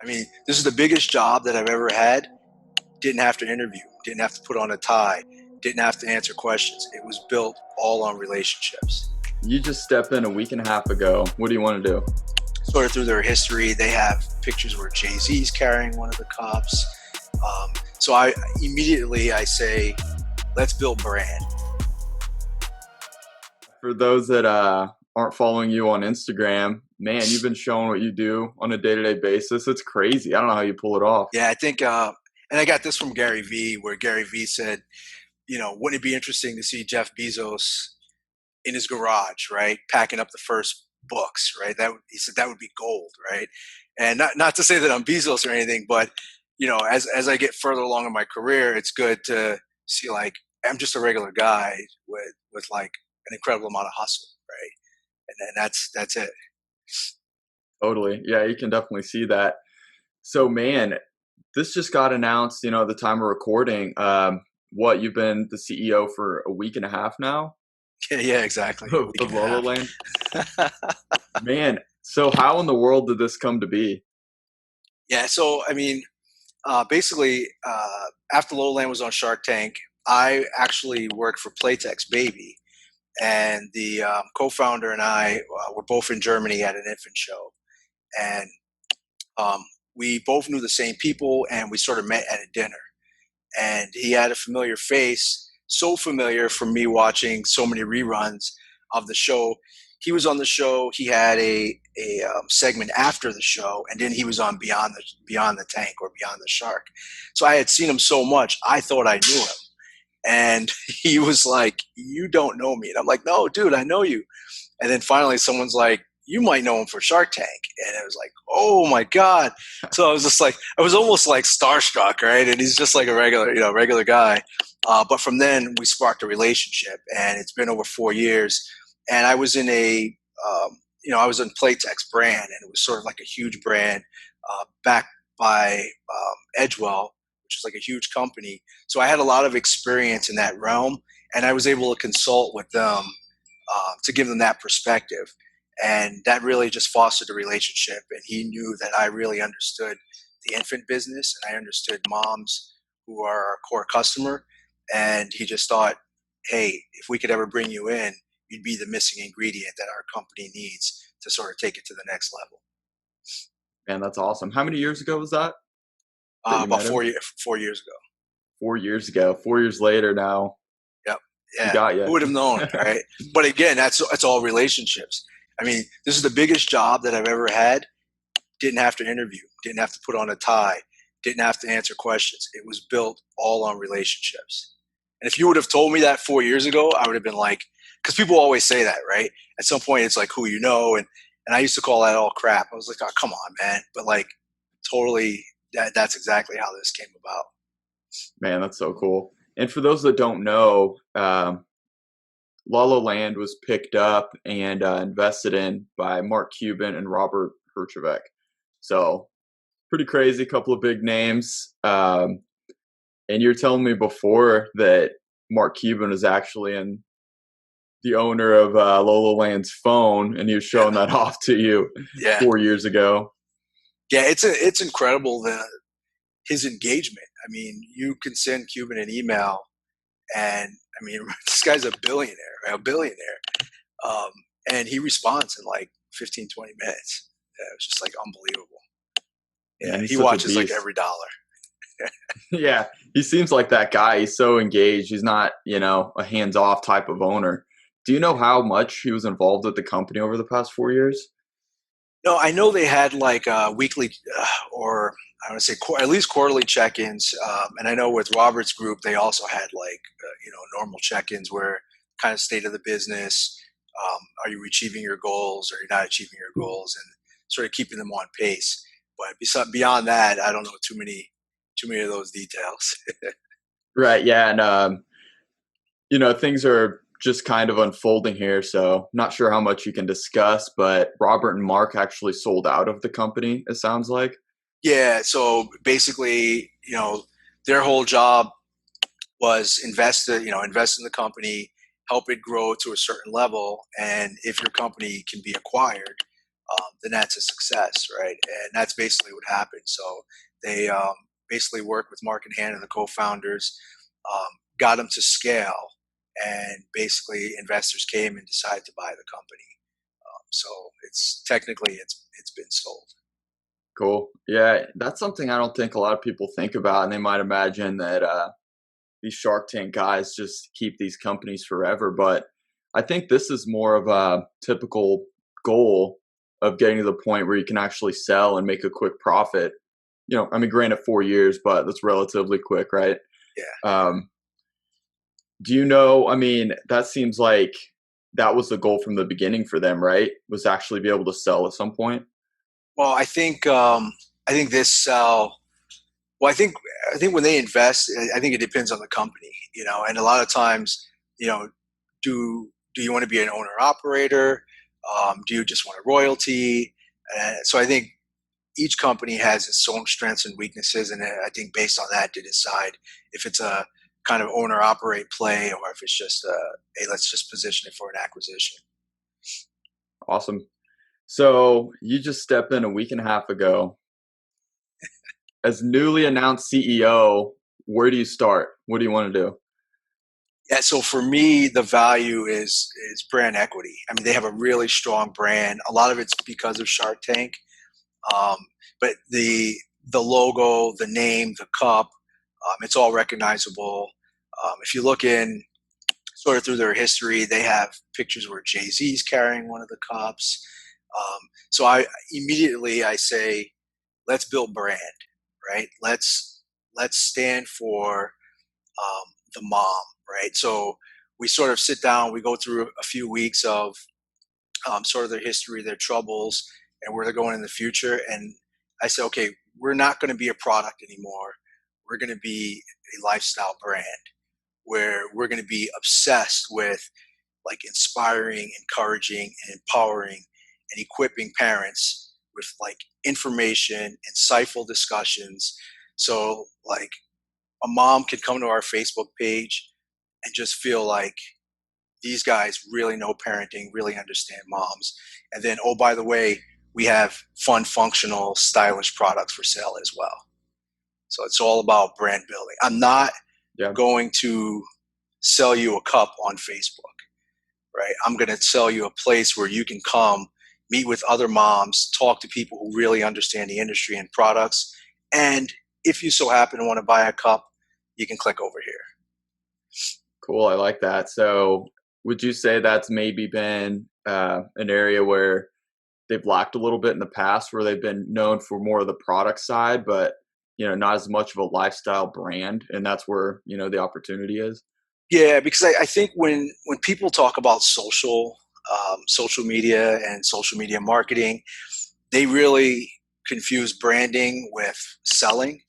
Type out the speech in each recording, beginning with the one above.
I mean, this is the biggest job that I've ever had. Didn't have to interview, didn't have to put on a tie, didn't have to answer questions. It was built all on relationships. You just stepped in a week and a half ago. What do you want to do? Sort of through their history, they have pictures where Jay-Z's carrying one of the cups. So I say, let's build brand. For those that aren't following you on Instagram, man, you've been showing what you do on a day-to-day basis. It's crazy. I don't know how you pull it off. Yeah, I think, and I got this from Gary Vee, where Gary Vee said, wouldn't it be interesting to see Jeff Bezos in his garage, right, packing up the first books, right? He said that would be gold, right? And not to say that I'm Bezos or anything, but as I get further along in my career, it's good to see like I'm just a regular guy with like an incredible amount of hustle, right? And that's it. Totally. Yeah, you can definitely see that. So, man, this just got announced, at the time of recording. You've been the CEO for a week and a half now Yeah, exactly. A week of and a half. Lollaland? Man, so how in the world did this come to be? Yeah, so I mean, basically, after Lollaland was on Shark Tank, I actually worked for Playtex Baby, and the co-founder and I were both in Germany at an infant show, and um, we both knew the same people, and we sort of met at a dinner. And he had a familiar face, so familiar from me watching so many reruns of the show. He was on the show. He had a segment after the show, and then he was on Beyond the Tank or Beyond the Shark. So I had seen him so much, I thought I knew him. And he was like, "You don't know me," and I'm like, "No, dude, I know you." And then finally, someone's like, "You might know him for Shark Tank," and it was like, "Oh my god!" So I was just like, I was almost like starstruck, right? And he's just like a regular guy. But from then, we sparked a relationship, and it's been over 4 years. And I was in I was in Playtex brand, and it was sort of like a huge brand backed by Edgewell, which is like a huge company. So I had a lot of experience in that realm, and I was able to consult with them to give them that perspective. And that really just fostered a relationship. And he knew that I really understood the infant business, and I understood moms who are our core customer. And he just thought, hey, if we could ever bring you in, you'd be the missing ingredient that our company needs to sort of take it to the next level. Man, that's awesome. How many years ago was that you About met him? 4 years ago. 4 years ago. 4 years later now, Yep. he Yeah. got Who you. would have known, right? But again, that's all relationships. I mean, this is the biggest job that I've ever had. Didn't have to interview, didn't have to put on a tie, didn't have to answer questions. It was built all on relationships. And if you would have told me that 4 years ago, I would have been like, because people always say that, right? At some point, it's like who you know, and I used to call that all crap. I was like, oh, come on, man. But like, totally, that's exactly how this came about. Man, that's so cool. And for those that don't know, Lollaland was picked up and invested in by Mark Cuban and Robert Herjavec. So pretty crazy, couple of big names. And you're telling me before that Mark Cuban is actually the owner of Lollaland's phone, and he was showing Yeah, that off to you yeah, 4 years ago. yeah. It's incredible his engagement. I mean, you can send Cuban an email, and I mean, this guy's a billionaire, right? A billionaire, um, and he responds in like 15, 20 minutes. Yeah, it was just like unbelievable. Yeah, Man, he's he such a watches like beast. every dollar. Yeah, he seems like that guy. He's so engaged. He's not, a hands-off type of owner. Do you know how much he was involved with the company over the past 4 years? No, I know they had like weekly or I want to say at least quarterly check-ins, and I know with Robert's group they also had like normal check-ins where kind of state of the business. Are you achieving your goals? Or you're not achieving your goals, and sort of keeping them on pace. But beyond that, I don't know too many of those details. Right. Yeah, and things are just kind of unfolding here, so not sure how much you can discuss. But Robert and Mark actually sold out of the company. It sounds like. Yeah. So basically, their whole job was invest in the company, help it grow to a certain level, and if your company can be acquired, then that's a success, right? And that's basically what happened. So they basically worked with Mark and Hannah, the co-founders, got them to scale, and basically investors came and decided to buy the company. So it's technically it's been sold. Cool. Yeah, that's something I don't think a lot of people think about, and they might imagine that these Shark Tank guys just keep these companies forever. But I think this is more of a typical goal of getting to the point where you can actually sell and make a quick profit. I mean, granted, 4 years, but that's relatively quick, right? Yeah. Um, do you know? I mean, that seems like that was the goal from the beginning for them, right? Was actually be able to sell at some point. Well, I think this sell. Well, I think when they invest, I think it depends on the company, and a lot of times, you know, do you want to be an owner operator? Do you just want a royalty? So I think each company has its own strengths and weaknesses, and I think based on that to decide if it's a kind of owner operate play or if it's just hey, let's just position it for an acquisition. Awesome. So you just stepped in a week and a half ago as newly announced CEO. Where do you start? What do you want to do? Yeah, so for me, the value is brand equity. I mean, they have a really strong brand. A lot of it's because of Shark Tank, um, but the logo, the name, the cup, it's all recognizable. If you look in sort of through their history, they have pictures where Jay Z's carrying one of the cups. So I say, let's build brand, right? Let's stand for the mom, right? So we sort of sit down, we go through a few weeks of sort of their history, their troubles, and where they're going in the future. And I say, okay, we're not going to be a product anymore. We're going to be a lifestyle brand where we're going to be obsessed with like inspiring, encouraging, and empowering and equipping parents with like information, insightful discussions. So like a mom could come to our Facebook page and just feel like these guys really know parenting, really understand moms. And then, oh, by the way, we have fun, functional, stylish products for sale as well. So it's all about brand building. I'm not Yeah. going to sell you a cup on Facebook, right? I'm going to sell you a place where you can come, meet with other moms, talk to people who really understand the industry and products. And if you so happen to want to buy a cup, you can click over here. Cool. I like that. So would you say that's maybe been an area where they've lacked a little bit in the past, where they've been known for more of the product side, but not as much of a lifestyle brand, and that's where the opportunity is? Yeah, because I think when people talk about social media and social media marketing, they really confuse branding with selling.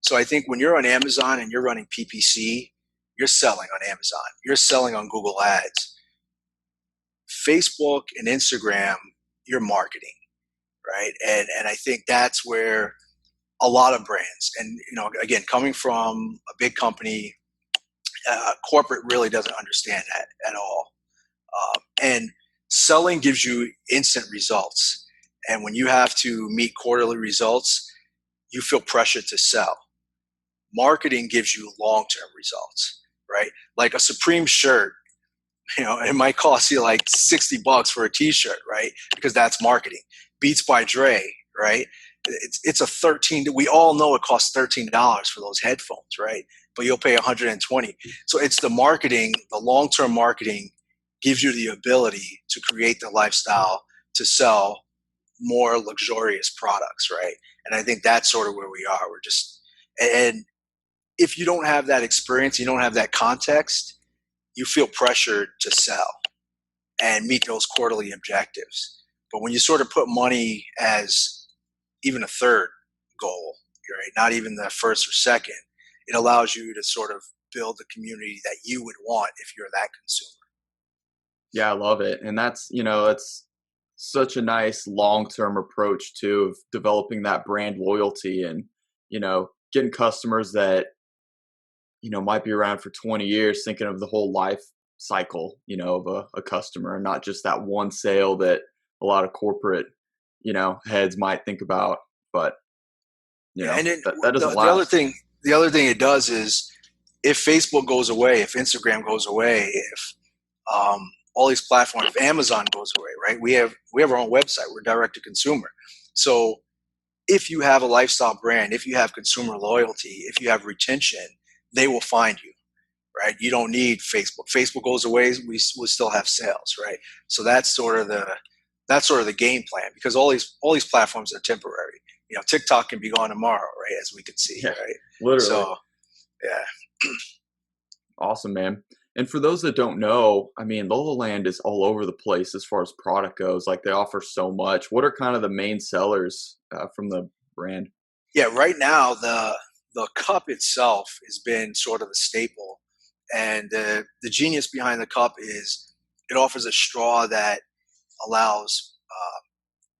So I think when you're on Amazon and you're running PPC, you're selling on Amazon. You're selling on Google Ads. Facebook and Instagram, you're marketing, right? And I think that's where a lot of brands, and again, coming from a big company, corporate really doesn't understand that at all. And selling gives you instant results. And when you have to meet quarterly results, you feel pressure to sell. Marketing gives you long-term results, right? Like a Supreme shirt, it might cost you like $60 for a t-shirt, right? Because that's marketing. Beats by Dre, right? It's a 13, we all know it costs $13 for those headphones, right? But you'll pay 120. So it's the marketing, the long-term marketing gives you the ability to create the lifestyle to sell more luxurious products, right? And I think that's sort of where we are. We're just, and if you don't have that experience, you don't have that context, you feel pressured to sell and meet those quarterly objectives. But when you sort of put money as even a third goal, right, not even the first or second, it allows you to sort of build the community that you would want if you're that consumer. Yeah, I love it. And that's such a nice long-term approach too, of developing that brand loyalty and, getting customers that, might be around for 20 years, thinking of the whole life cycle, of a customer, and not just that one sale that a lot of corporate heads might think about, but Yeah, and then that doesn't the other last. thing, it does is if Facebook goes away, if Instagram goes away, if all these platforms, if Amazon goes away, right? We have our own website. We're direct to consumer. So if you have a lifestyle brand, if you have consumer loyalty, if you have retention, they will find you, right? You don't need Facebook. Facebook goes away, we still have sales, right? So that's sort of the game plan, because all these platforms are temporary. TikTok can be gone tomorrow, right? As we can see, Yeah, right? literally. So yeah, Awesome, man. And for those that don't know, I mean, Lollaland is all over the place as far as product goes. Like they offer so much. What are kind of the main sellers from the brand? yeah. Right now, the cup itself has been sort of a staple, and the genius behind the cup is it offers a straw that allows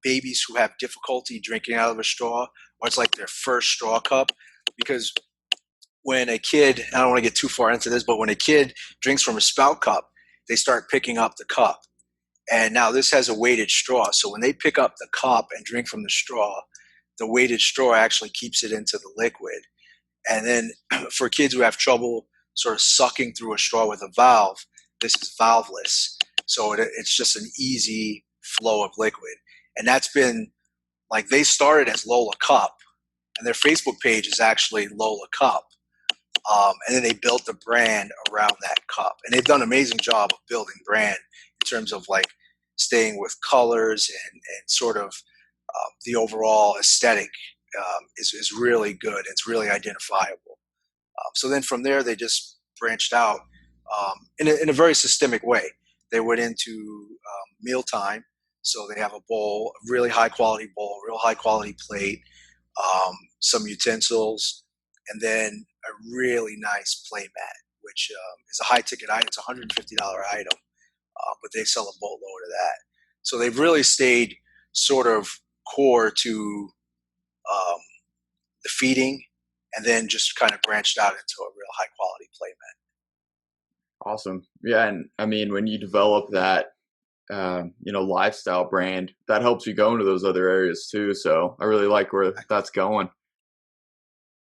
babies who have difficulty drinking out of a straw, or it's like their first straw cup. Because when a kid, I don't want to get too far into this, but when a kid drinks from a spout cup, they start picking up the cup. And now this has a weighted straw. So when they pick up the cup and drink from the straw, the weighted straw actually keeps it into the liquid. And then for kids who have trouble sort of sucking through a straw with a valve, this is valveless. So it's just an easy flow of liquid. And that's been like, they started as Lollacup, and their Facebook page is actually Lollacup. And then they built the brand around that cup, and they've done an amazing job of building brand in terms of like staying with colors and sort of the overall aesthetic is really good. It's really identifiable. So then from there, they just branched out in a very systemic way. They went into mealtime. So they have a bowl, a really high quality bowl, real high quality plate, some utensils, and then a really nice play mat, which is a high ticket item. It's a $150 item, but they sell a boatload of that. So they've really stayed sort of core to um, the feeding, and then just kind of branched out into a real high quality play mat. Awesome. Yeah, and I mean, when you develop that, lifestyle brand, that helps you go into those other areas too. So I really like where that's going.